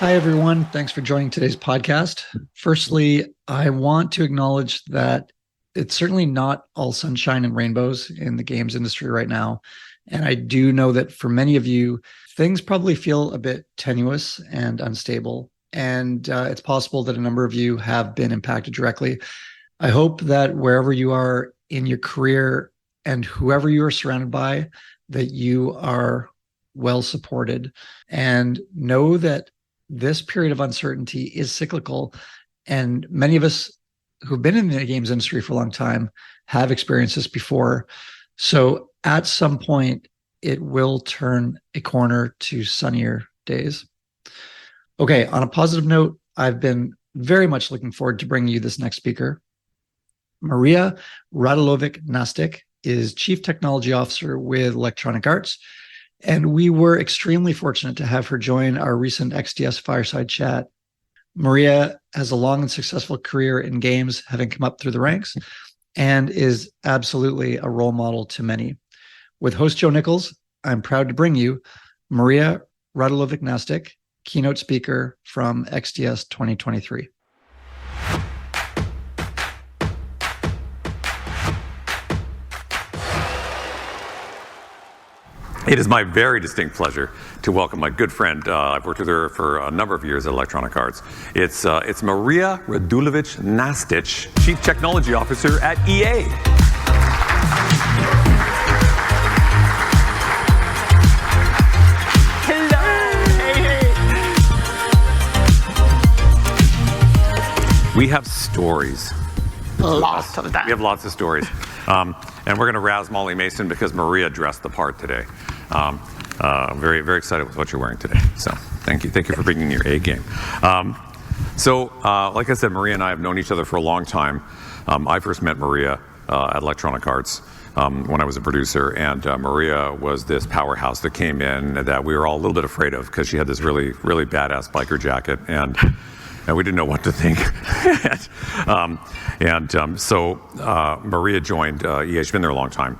Hi, everyone. Thanks for joining today's podcast. Firstly, I want to acknowledge that it's certainly not all sunshine and rainbows in the games industry right now. And I do know that for many of you, things probably feel a bit tenuous and unstable. And it's possible that a number of you have been impacted directly. I hope that wherever you are in your career and whoever you are surrounded by, that you are well supported, and know that this period of uncertainty is cyclical, and many of us who've been in the games industry for a long time have experienced this before. So at some point, it will turn a corner to sunnier days. Okay, on a positive note, I've been very much looking forward to bringing you this next speaker. Marija Radulovic-Nastic is Chief Technology Officer with Electronic Arts, and we were extremely fortunate to have her join our recent XDS Fireside chat. Marija has a long and successful career in games, having come up through the ranks, and is absolutely a role model to many. With host Joe Nickolls, I'm proud to bring you Marija Radulovic-Nastic, keynote speaker from XDS 2023. It is my very distinct pleasure to welcome my good friend. I've worked with her for a number of years at Electronic Arts. It's Marija Radulovic-Nastic, Chief Technology Officer at EA. We have stories. Lots of them. We have lots of stories. And we're going to razz Molly Mason because Marija dressed the part today. Very, very excited with what you're wearing today. So thank you. Thank you for bringing your A game. Like I said, Marija and I have known each other for a long time. I first met Marija at Electronic Arts when I was a producer, and Marija was this powerhouse that came in that we were all a little bit afraid of because she had this really, really badass biker jacket, and we didn't know what to think. So Marija joined EA. She's been there a long time,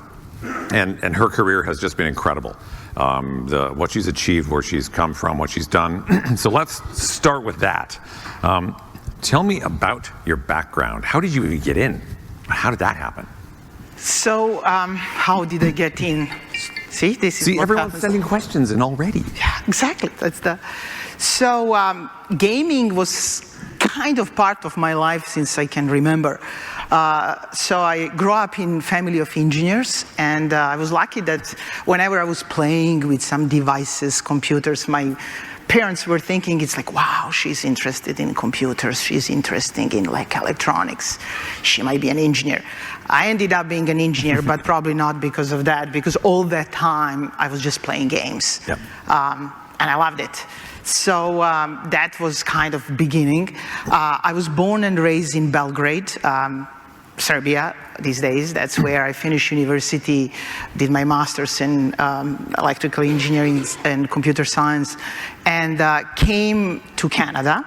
and her career has just been incredible. What she's achieved, where she's come from, what she's done. So let's start with that. Tell me about your background. How did you even get in? How did that happen? So how did I get in? See, this is what everyone's happens. sending questions in already. Yeah, exactly. So gaming was kind of part of my life since I can remember. So I grew up in a family of engineers, and I was lucky that whenever I was playing with some devices, computers, my parents were thinking, it's like, wow, she's interested in computers, she's interested in like electronics, she might be an engineer. I ended up being an engineer, but probably not because of that, because all that time I was just playing games. Yep. And I loved it. So that was kind of beginning. I was born and raised in Belgrade, Serbia these days. That's where I finished university, did my master's in electrical engineering and computer science, and came to Canada.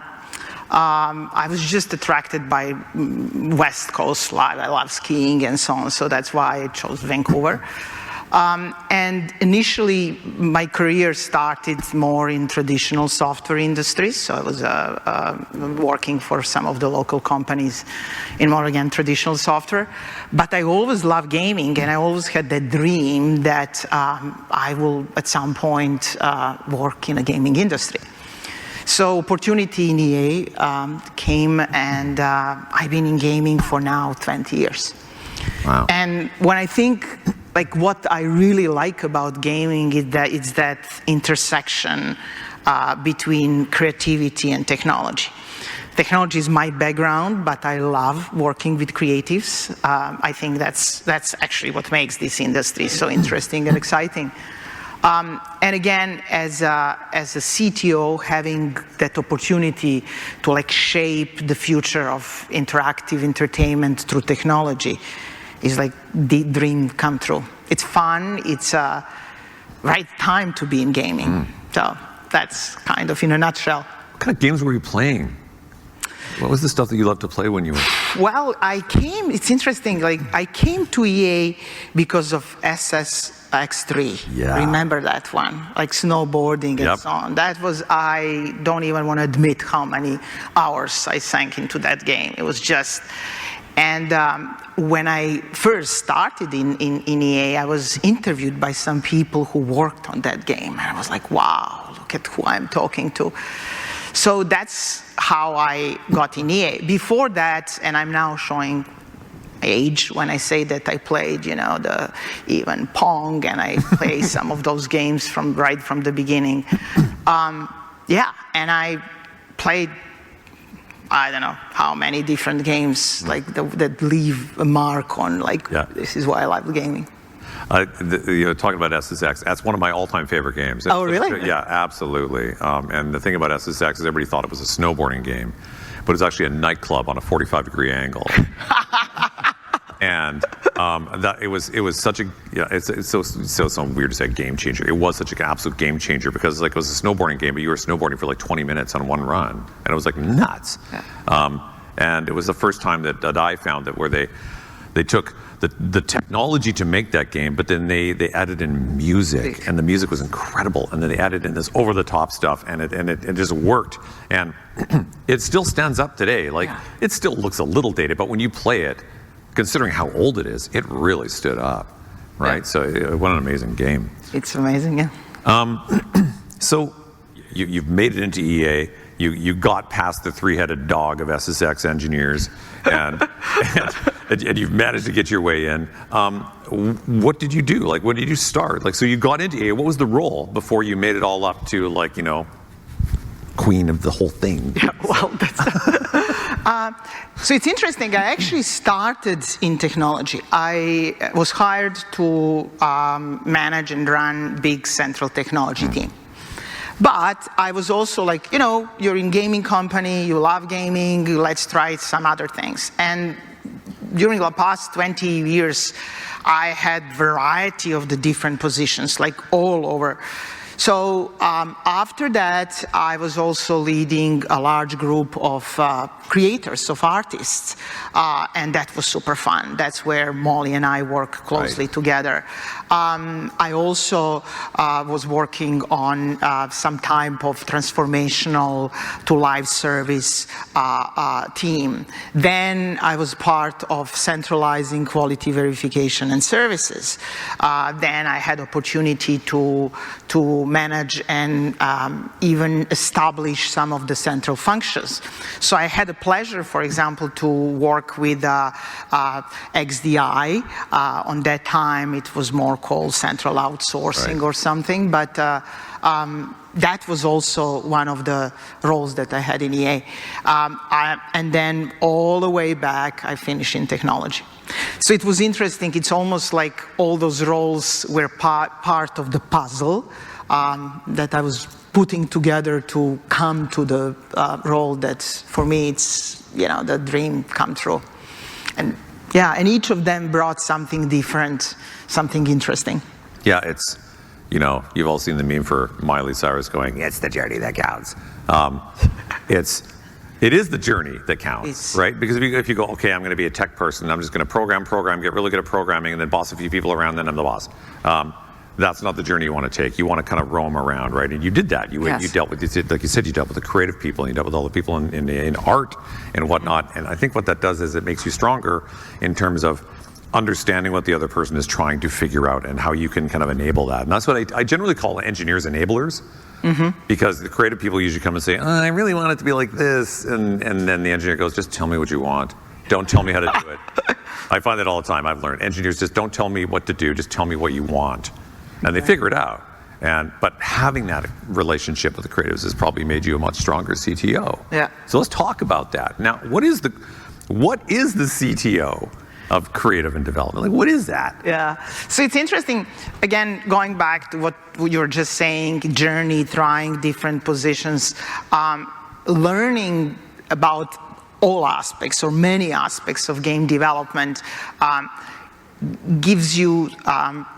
I was just attracted by West Coast life. I love skiing and so on, so that's why I chose Vancouver. And initially, my career started more in traditional software industries. So I was working for some of the local companies in more, again, traditional software. But I always loved gaming, and I always had that dream that I will, at some point, work in a gaming industry. So opportunity in EA came, and I've been in gaming for now 20 years. Wow. And when I think, like, what I really like about gaming is that it's that intersection between creativity and technology. Technology is my background, but I love working with creatives. I think that's actually what makes this industry so interesting and exciting. And again, as a CTO, having that opportunity to like shape the future of interactive entertainment through technology is like the dream come true. It's fun, it's a right time to be in gaming. So that's kind of in a nutshell. What kind of games were you playing? What was the stuff that you loved to play when you were? Well, it's interesting, like I came to EA because of SSX3. Yeah. Remember that one? Like snowboarding and so on. That was, I don't even want to admit how many hours I sank into that game. It was just, and when I first started in EA, I was interviewed by some people who worked on that game. And I was like, wow, look at who I'm talking to. So that's how I got in EA. Before that, and I'm now showing age when I say that I played, even Pong, and I play some of those games right from the beginning. And I played, I don't know how many different games that leave a mark on this is why I love gaming. Talking about SSX, that's one of my all-time favorite games. Oh, really? Yeah, absolutely. And the thing about SSX is everybody thought it was a snowboarding game, but it's actually a nightclub on a 45-degree angle. And it was such a, it's so weird to say game changer. It was such an absolute game changer because it was a snowboarding game, but you were snowboarding for like 20 minutes on one run, and it was like nuts. Yeah. And it was the first time that I found that where they took the technology to make that game, but then they added in music, and the music was incredible, and then they added in this over-the-top stuff, and it just worked, and it still stands up today. It still looks a little dated, but when you play it, considering how old it is, it really stood up, right? Yeah. So what an amazing game. It's amazing, yeah. So you've made it into EA. You got past the three-headed dog of SSX engineers, and you've managed to get your way in. What did you do? When did you start? So you got into EA. What was the role before you made it all up to queen of the whole thing? Yeah, well, so it's interesting. I actually started in technology. I was hired to manage and run big central technology team. But I was also you're in gaming company, you love gaming, let's try some other things. And during the past 20 years, I had variety of the different positions, all over. So after that, I was also leading a large group of creators, of artists, and that was super fun. That's where Molly and I work closely together. I also was working on some type of transformational to live service team. Then I was part of centralizing quality verification and services. Then I had opportunity to manage and even establish some of the central functions. So I had the pleasure, for example, to work with XDI. On that time, it was more called central outsourcing or something, but that was also one of the roles that I had in EA. And then all the way back, I finished in technology. So it was interesting. It's almost like all those roles were part of the puzzle that I was putting together to come to the role that, for me, it's, the dream come true. And and each of them brought something different, something interesting. Yeah, it's, you've all seen the meme for Miley Cyrus going, "It's the journey that counts." It is the journey that counts, right? Because if you go, okay, I'm going to be a tech person, I'm just going to program, get really good at programming, and then boss a few people around, then I'm the boss. That's not the journey you want to take. You want to kind of roam around, right? And you did that. You dealt with, like you said, you dealt with the creative people, and you dealt with all the people in art and whatnot. And I think what that does is it makes you stronger in terms of understanding what the other person is trying to figure out and how you can kind of enable that. And that's what I generally call engineers enablers, because the creative people usually come and say, I really want it to be like this. And then the engineer goes, just tell me what you want. Don't tell me how to do it. I find that all the time. I've learned engineers just don't tell me what to do. Just tell me what you want. And they figure it out. But having that relationship with the creatives has probably made you a much stronger CTO. Yeah. So let's talk about that. Now, what is the CTO of creative and development? What is that? Yeah. So it's interesting, again, going back to what you were just saying, journey, trying different positions, learning about all aspects or many aspects of game development gives you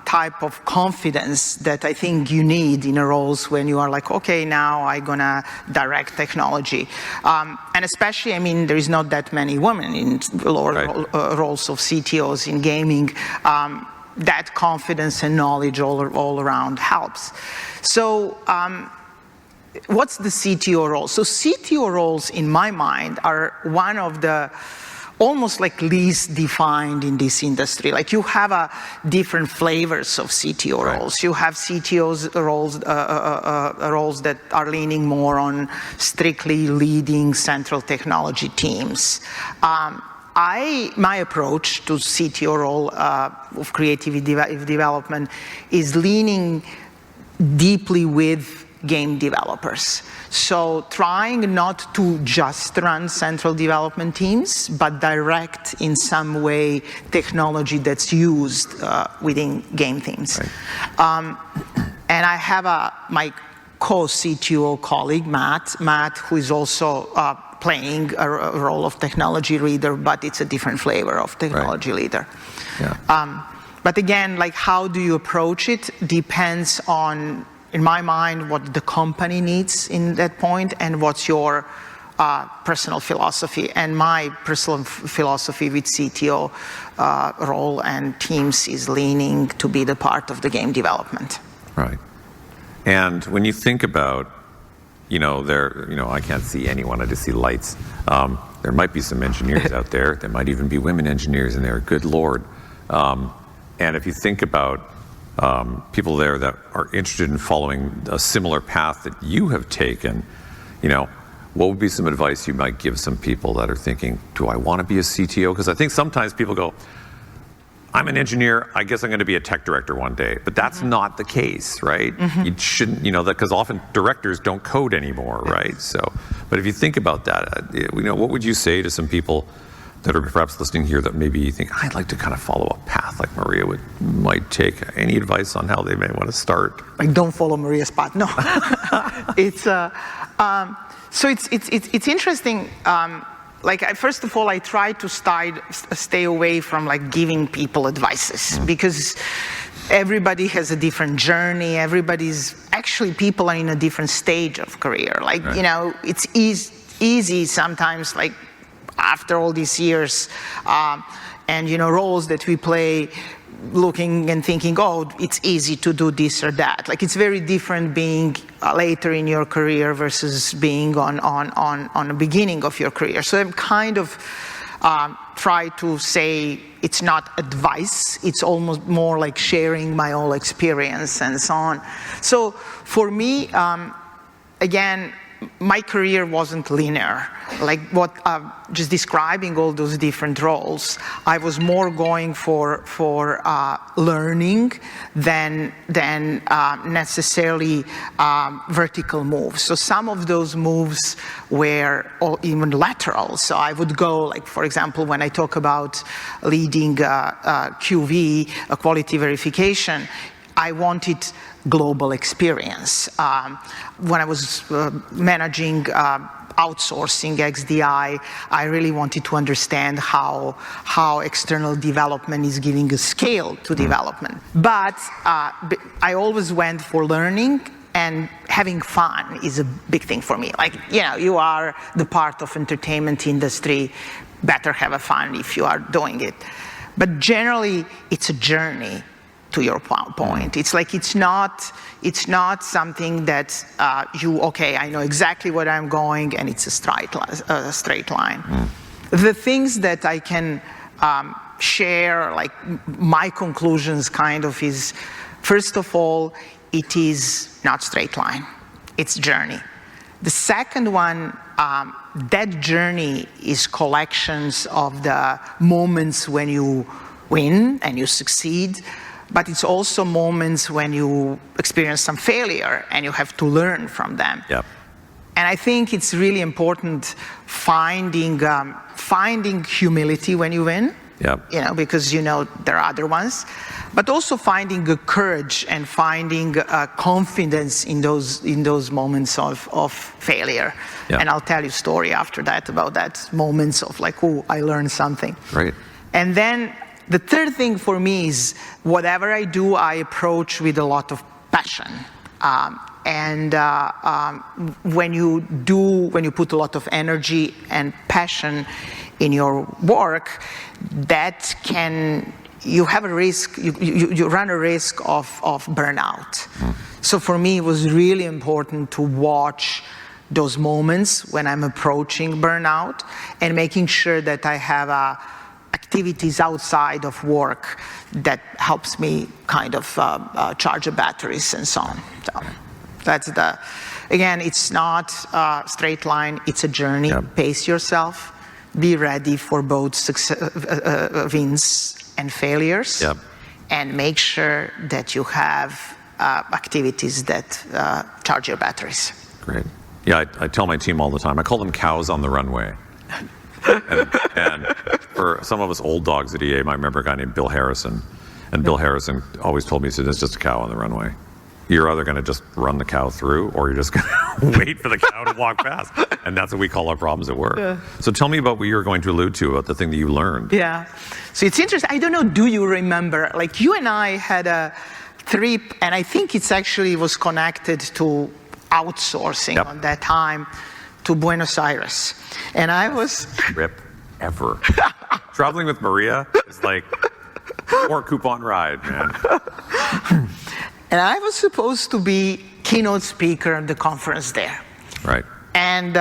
type of confidence that I think you need in a roles when you are like, okay, now I'm gonna direct technology. And especially, I mean, there is not that many women in lower roles of CTOs in gaming. That confidence and knowledge all around helps. So what's the CTO role? So CTO roles, in my mind, are one of the almost like least defined in this industry. Like you have different flavors of CTO roles. You have CTOs roles, roles that are leaning more on strictly leading central technology teams. My approach to CTO role of creative development is leaning deeply with game developers. So trying not to just run central development teams, but direct in some way technology that's used within game teams. And I have my co-CTO colleague, Matt, who is also playing a role of technology leader, but it's a different flavor of technology leader. But again, like how do you approach it depends on, in my mind, what the company needs in that point and what's your personal philosophy. And my personal philosophy with CTO role and teams is leaning to be the part of the game development. Right. And when you think about, I can't see anyone, I just see lights. There might be some engineers out there. There might even be women engineers in there, good Lord. And if you think about people there that are interested in following a similar path that you have taken, what would be some advice you might give some people that are thinking, do I want to be a CTO? Because I think sometimes people go, I'm an engineer, I guess I'm going to be a tech director one day. But that's not the case, right? You shouldn't, because often directors don't code anymore, right? So, but if you think about that, what would you say to some people that are perhaps listening here that maybe you think, I'd like to kind of follow a path like Marija might take? Any advice on how they may want to start? Like, don't follow Marija's path. No. So it's interesting. First of all, I try to stay away from like giving people advices because everybody has a different journey. People are in a different stage of career. It's easy sometimes, like after all these years, and roles that we play, looking and thinking, oh, it's easy to do this or that. Like it's very different being later in your career versus being on the beginning of your career. So I'm kind of try to say it's not advice, it's almost more like sharing my own experience and so on. So for me, again, my career wasn't linear. Like just describing all those different roles, I was more going for learning than necessarily vertical moves. So some of those moves were even lateral. So I would go, like for example, when I talk about leading QV, quality verification, I wanted global experience. When I was managing outsourcing XDI, I really wanted to understand how external development is giving a scale to development. But I always went for learning, and having fun is a big thing for me. Like, you are the part of entertainment industry, better have a fun if you are doing it. But generally, it's a journey. To your point, it's like it's not something that I know exactly where I'm going and it's a straight line. The things that I can share, like my conclusions kind of is, first of all, it is not straight line, it's journey. The second one, that journey is collections of the moments when you win and you succeed, but it's also moments when you experience some failure and you have to learn from them. Yep. And I think it's really important finding humility when you win. Yep. Because there are other ones, but also finding the courage and finding confidence in those moments of failure. Yep. And I'll tell you a story after that about that moments of like, oh, I learned something. Right. And then the third thing for me is whatever I do, I approach with a lot of passion. When you put a lot of energy and passion in your work, you have a risk, you run a risk of burnout. So for me, it was really important to watch those moments when I'm approaching burnout and making sure that I have activities outside of work that helps me kind of charge the batteries and so on. So that's again, it's not a straight line, it's a journey. Yep. Pace yourself, be ready for both wins and failures, Yep. and make sure that you have activities that charge your batteries. Great. Yeah, I tell my team all the time, I call them cows on the runway. and for some of us old dogs at EA, I remember a guy named Bill Harrison. And Bill Harrison always told me, he said, it's just a cow on the runway. You're either going to just run the cow through, or you're just going to wait for the cow to walk past. And that's what we call our problems at work. Yeah. So tell me about what you were going to allude to, about the thing that you learned. Yeah. So it's interesting. I don't know, do you remember? Like, you and I had a trip, and I think it's actually was connected to outsourcing. Yep. On that time, to Buenos Aires. And I was... Trip ever. Traveling with Marija is like 4 coupon ride, man. And I was supposed to be keynote speaker at the conference there. Right. And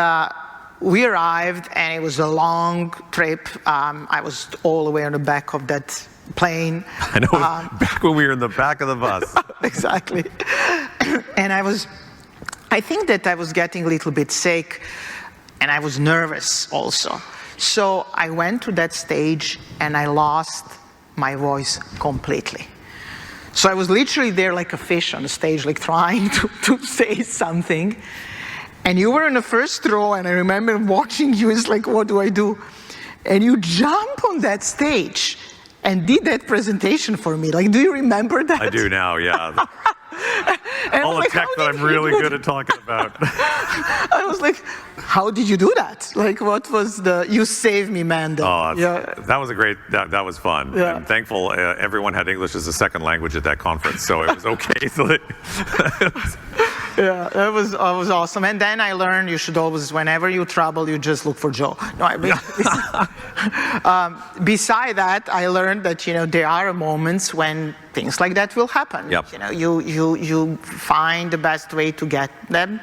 we arrived, and it was a long trip. I was all the way on the back of that plane. I know, back when we were in the back of the bus. Exactly. And I think that I was getting a little bit sick, and I was nervous also. So I went to that stage, and I lost my voice completely. So I was literally there like a fish on the stage, like trying to say something. And you were in the first row, and I remember watching you. It's like, what do I do? And you jump on that stage and did that presentation for me. Like, do you remember that? I do now, yeah. All the like, tech that I'm really good at talking about. I was like, how did you do that? Like, what was you saved me, man. That was a great, that was fun. Yeah. I'm thankful everyone had English as a second language at that conference, so it was okay. Yeah, that was awesome. And then I learned you should always, whenever you travel, you just look for Joe. No, I mean, beside that, I learned that, there are moments when things like that will happen. Yep. You find the best way to get them,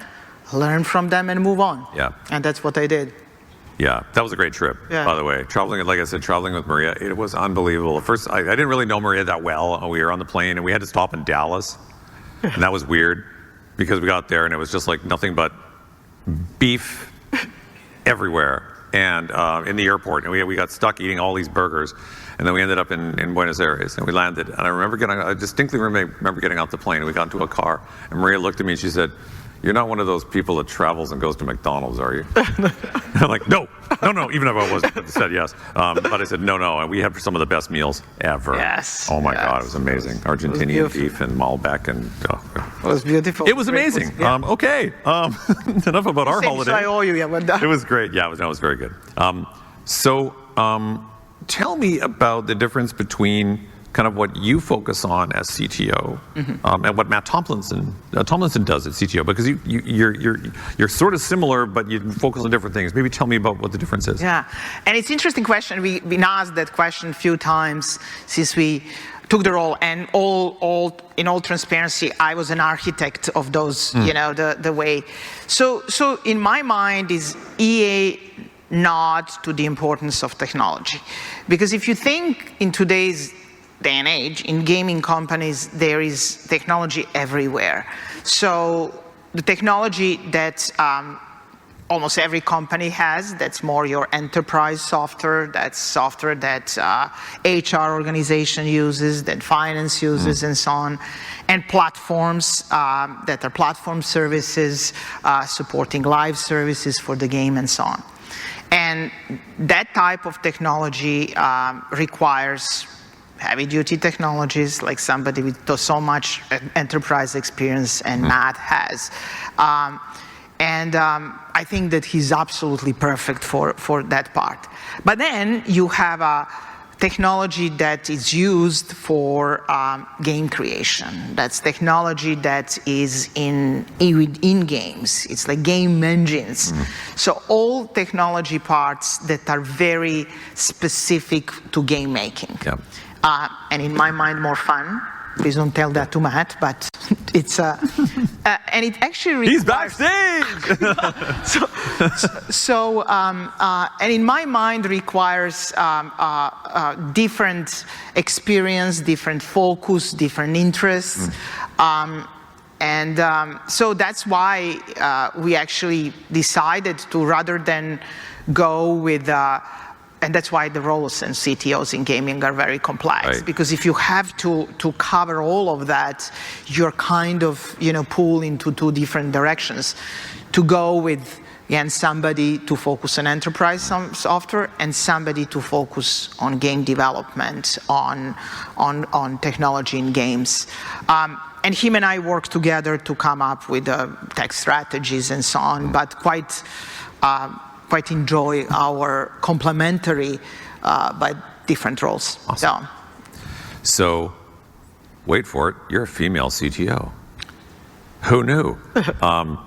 learn from them, and move on. Yeah. And that's what I did. Yeah, that was a great trip, by the way. Traveling, like I said, traveling with Marija, it was unbelievable. At first, I didn't really know Marija that well. We were on the plane, and we had to stop in Dallas, and that was weird, because we got there, and it was just like nothing but beef everywhere, and in the airport, and we got stuck eating all these burgers, and then we ended up in Buenos Aires, and we landed, and I distinctly remember getting off the plane, and we got into a car, and Marija looked at me, and she said, "You're not one of those people that travels and goes to McDonald's, are you?" I'm like, no, even if I was, I said yes. But I said, no, and we had some of the best meals ever. Yes. Oh my God, it was amazing. Argentinian beef and Malbec, and it was beautiful. It was amazing. Okay, enough about our holiday. I owe you, It was great. Yeah, it was very good. Tell me about the difference between kind of what you focus on as CTO, and what Matt Tomlinson does at CTO, because you're sort of similar, but you focus on different things. Maybe tell me about what the difference is. Yeah, and it's an interesting question. We've been asked that question a few times since we took the role, and in all transparency, I was an architect of those, the way. So in my mind is EA nod to the importance of technology, because if you think in today's day and age, in gaming companies, there is technology everywhere. So the technology that almost every company has, that's more your enterprise software, that's software that HR organization uses, that finance uses, and so on, and platforms that are platform services, supporting live services for the game, and so on. And that type of technology requires heavy-duty technologies, like somebody with so much enterprise experience, and Matt has. I think that he's absolutely perfect for that part. But then you have technology that is used for game creation. That's technology that is in games. It's like game engines. So all technology parts that are very specific to game making. Yeah. And in my mind, more fun. Please don't tell that to Matt, but it's and it actually He's requires, backstage. and in my mind requires different experience, different focus, different interests, so that's why we actually decided to, rather than go with. And that's why the roles and CTOs in gaming are very complex, right. Because if you have to cover all of that, you're kind of, pulled into two different directions. To go with, again, somebody to focus on enterprise software and somebody to focus on game development, on technology in games. And him and I work together to come up with tech strategies and so on, but quite enjoy our complementary but different roles. Awesome. So, wait for it, you're a female CTO. Who knew? Can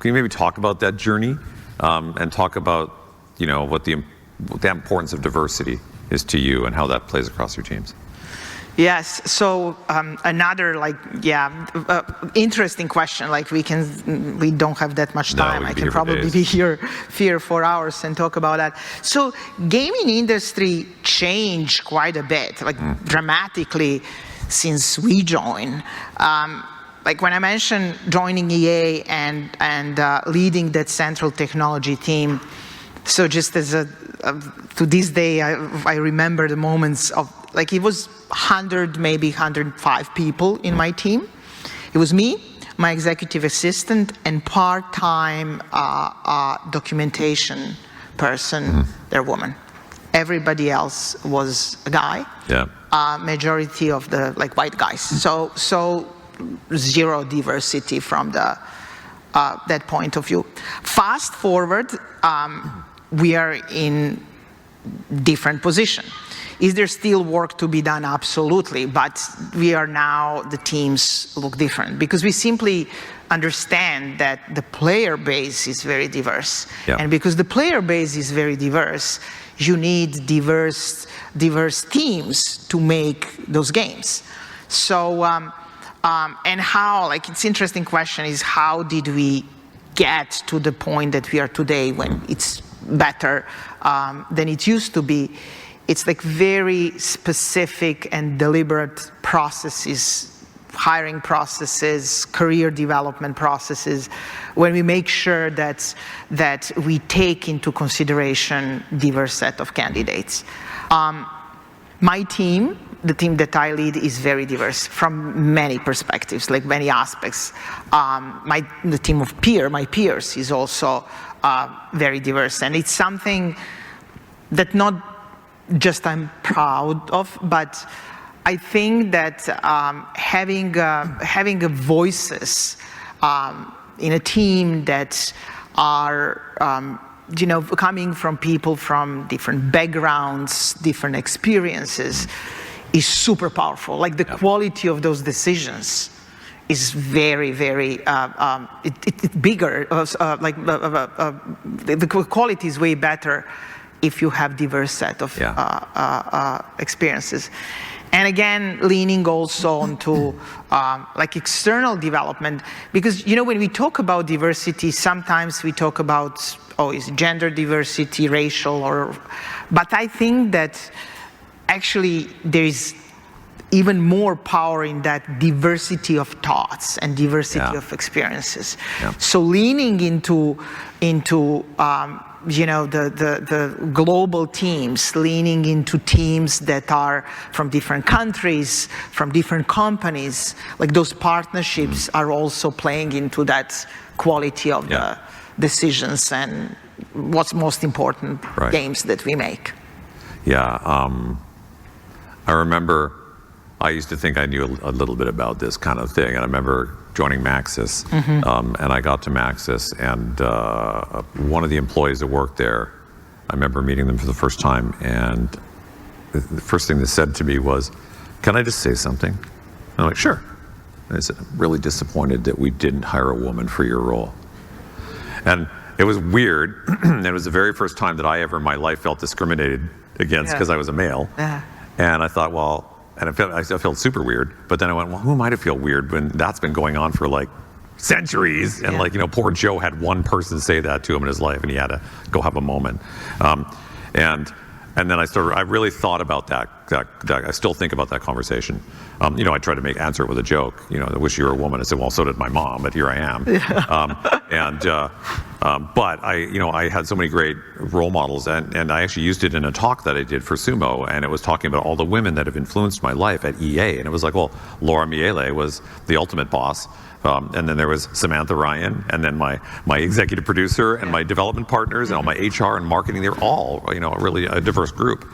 you maybe talk about that journey and talk about, what the importance of diversity is to you and how that plays across your teams? Yes. So another interesting question. Like we don't have that much time. I can probably be here for hours and talk about that. So gaming industry changed quite a bit, like dramatically, since we joined. Like when I mentioned joining EA and leading that central technology team. So just as to this day, I remember the moments of, like, it was 100, maybe 105 people in my team. It was me, my executive assistant, and part-time documentation person, they're woman. Everybody else was a guy. Yeah. Majority of the white guys. So zero diversity from that point of view. Fast forward, we are in different position. Is there still work to be done? Absolutely, but we are now, the teams look different because we simply understand that the player base is very diverse. Yeah. And because the player base is very diverse, you need diverse teams to make those games. So, and how, it's interesting question is how did we get to the point that we are today when it's better than it used to be? It's very specific and deliberate processes, hiring processes, career development processes, when we make sure that we take into consideration diverse set of candidates. My team, the team that I lead, is very diverse from many perspectives, many aspects. The team of my peers is also very diverse, and it's something that not just I'm proud of, but I think that having voices in a team that are coming from people from different backgrounds, different experiences, is super powerful. The quality of those decisions is very, very it's bigger. The quality is way better if you have diverse set of experiences. And again, leaning also onto external development, because when we talk about diversity, sometimes we talk about is it gender diversity, racial, but I think that actually there is even more power in that diversity of thoughts and diversity of experiences. Yeah. So leaning into the global teams, leaning into teams that are from different countries, from different companies, those partnerships are also playing into that quality of the decisions and what's most important games that we make. Yeah, I remember I used to think I knew a little bit about this kind of thing, and I remember joining Maxis, and I got to Maxis, and one of the employees that worked there, I remember meeting them for the first time, and the first thing they said to me was, "Can I just say something?" I'm like, "Sure." And they said, "I'm really disappointed that we didn't hire a woman for your role." And it was weird. It was the very first time that I ever in my life felt discriminated against because I was a male. And I thought, well, and I felt super weird. But then I went, well, who am I to feel weird when that's been going on for like centuries? And like, poor Joe had one person say that to him in his life, and he had to go have a moment. And then I really thought about that. I still think about that conversation. I tried to answer it with a joke. I wish you were a woman. I said, well, so did my mom, but here I am. But I had so many great role models, and I actually used it in a talk that I did for Sumo, and it was talking about all the women that have influenced my life at EA. And it was like, well, Laura Miele was the ultimate boss. And then there was Samantha Ryan, and then my executive producer and my development partners and all my HR and marketing. They're all, really a diverse group.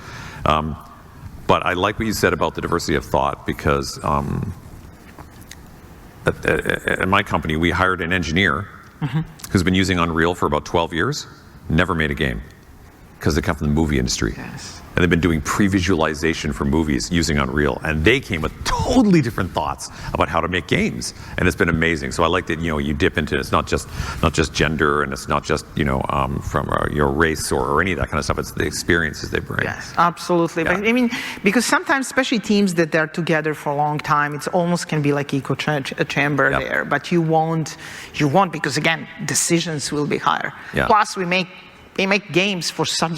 But I like what you said about the diversity of thought, because at my company, we hired an engineer who's been using Unreal for about 12 years, never made a game, because they come from the movie industry. And they've been doing pre-visualization for movies using Unreal, and they came with totally different thoughts about how to make games, and it's been amazing. So I like that you dip into it. It's not just gender, and it's not just from your race or any of that kind of stuff. It's the experiences they bring. Yes, absolutely. Yeah. But I mean, because sometimes, especially teams that are together for a long time, it's almost can be like echo chamber there. But you won't because again, decisions will be higher. Plus, we make games for some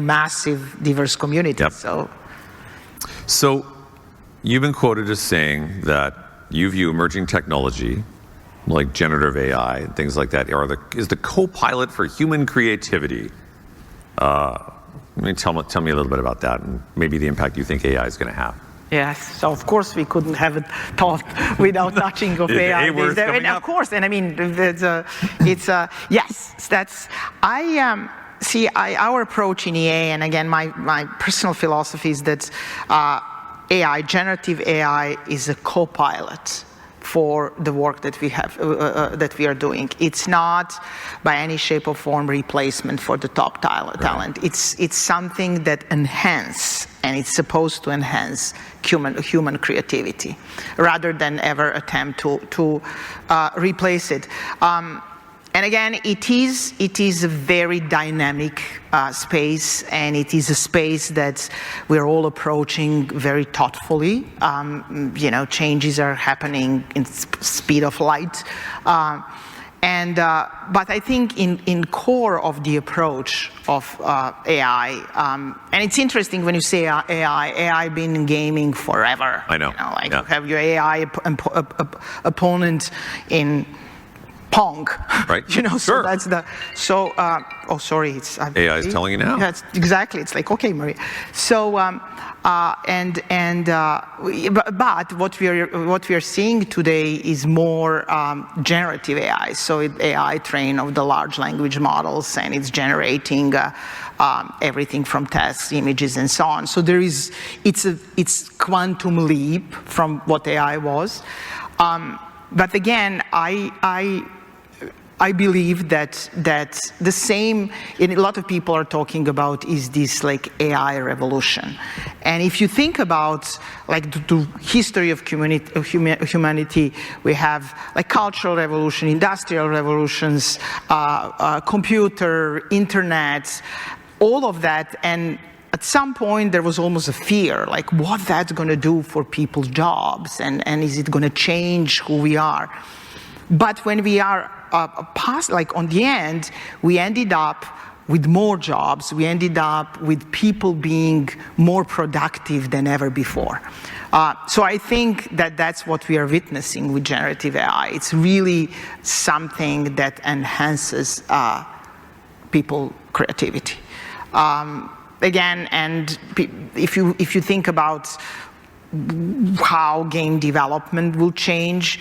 massive, diverse communities. So you've been quoted as saying that you view emerging technology like generative AI and things like that is the co-pilot for human creativity. Tell me a little bit about that, and maybe the impact you think AI is going to have. Yes, so of course we couldn't have it taught without touching of AI. And of course, and I mean, yes, that's, our approach in EA, and again, my personal philosophy is that generative AI is a co-pilot for the work that we are doing. It's not by any shape or form replacement for the top talent. It's something that and it's supposed to enhance human creativity rather than ever attempt to replace it. And again, it is a very dynamic space, and it is a space that we're all approaching very thoughtfully. Changes are happening in speed of light. But I think in core of the approach of AI, and it's interesting when you say AI been in gaming forever. I know. You have your AI opponent in Pong, right? So that's sorry, it's AI is telling you now. That's exactly. It's like, okay, Maria. So but what we are seeing today is more generative AI. So AI trained of the large language models, and it's generating everything from text, images, and so on. So it's quantum leap from what AI was. But again, I believe that the same, and a lot of people are talking about, is this like AI revolution. And if you think about like the history of humanity, we have like cultural revolution, industrial revolutions, computer, internet, all of that. And at some point there was almost a fear, like what that's going to do for people's jobs, and is it going to change who we are? But when we are on the end, we ended up with more jobs. We ended up with people being more productive than ever before. So I think that's what we are witnessing with generative AI. It's really something that enhances people's creativity. Again, and if you think about how game development will change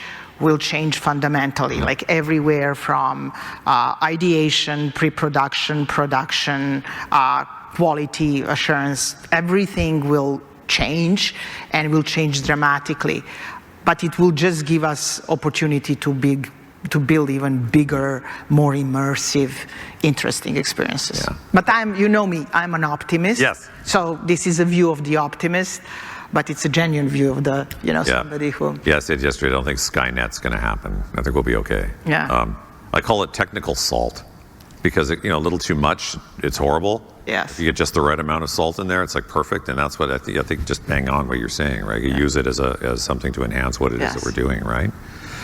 fundamentally, like everywhere from ideation, pre-production, production, quality assurance, everything will change, and will change dramatically. But it will just give us opportunity to build even bigger, more immersive, interesting experiences. Yeah. But you know me, I'm an optimist. Yes. So this is a view of the optimist, but it's a genuine view of the, somebody who... Yeah, I said yesterday, I don't think Skynet's going to happen. I think we'll be okay. Yeah. I call it technical salt because, a little too much, it's horrible. Yes. If you get just the right amount of salt in there, it's like perfect. And that's what I think just bang on what you're saying, right? You use it as something to enhance what it is that we're doing, right?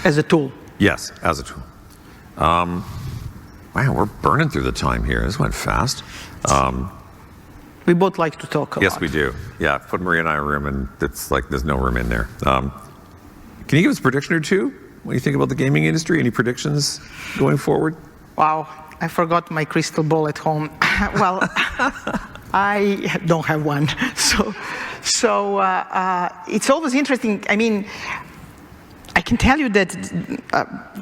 As a tool. Yes, as a tool. Wow, we're burning through the time here. This went fast. We both like to talk a lot. Yes, we do. Yeah, put Marija and I in a room, and it's like there's no room in there. Can you give us a prediction or two when you think about the gaming industry? Any predictions going forward? Wow, I forgot my crystal ball at home. Well, I don't have one. So it's always interesting. I mean, I can tell you that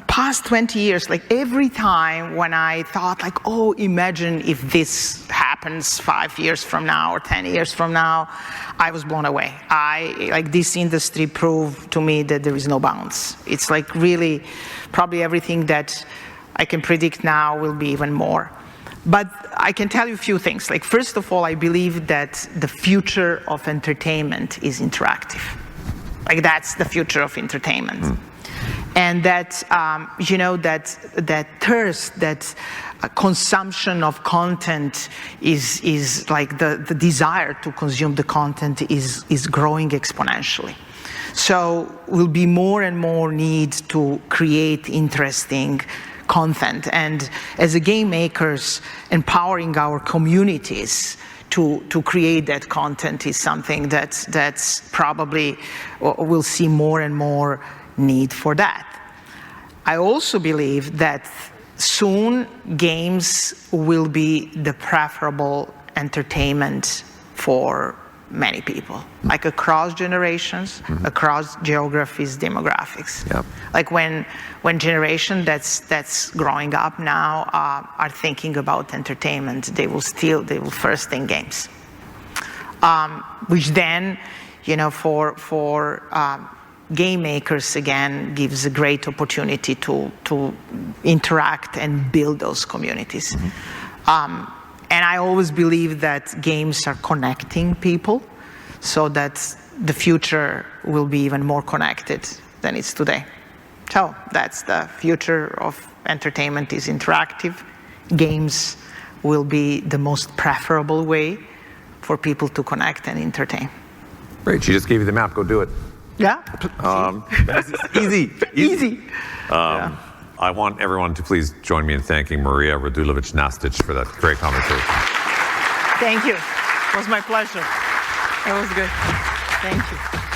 past 20 years, like every time when I thought like, oh, imagine if this happens 5 years from now or 10 years from now, I was blown away. This industry proved to me that there is no bounds. It's like really probably everything that I can predict now will be even more. But I can tell you a few things. Like, first of all, I believe that the future of entertainment is interactive. Like, that's the future of entertainment. And that, that thirst, that consumption of content is like the desire to consume the content is growing exponentially. So will be more and more need to create interesting content. And as a game makers, empowering our communities to create that content is something that's probably, we'll see more and more need for that. I also believe that soon games will be the preferable entertainment for many people, like across generations, across geographies, demographics. Yep. Like when generation that's growing up now are thinking about entertainment, they will first think games, which then, for game makers again gives a great opportunity to interact and build those communities. And I always believe that games are connecting people, so that the future will be even more connected than it's today. So that's the future of entertainment, is interactive. Games will be the most preferable way for people to connect and entertain. Great, she just gave you the map, go do it. Yeah. Easy. I want everyone to please join me in thanking Marija Radulovic-Nastic for that great conversation. Thank you. It was my pleasure. It was good. Thank you.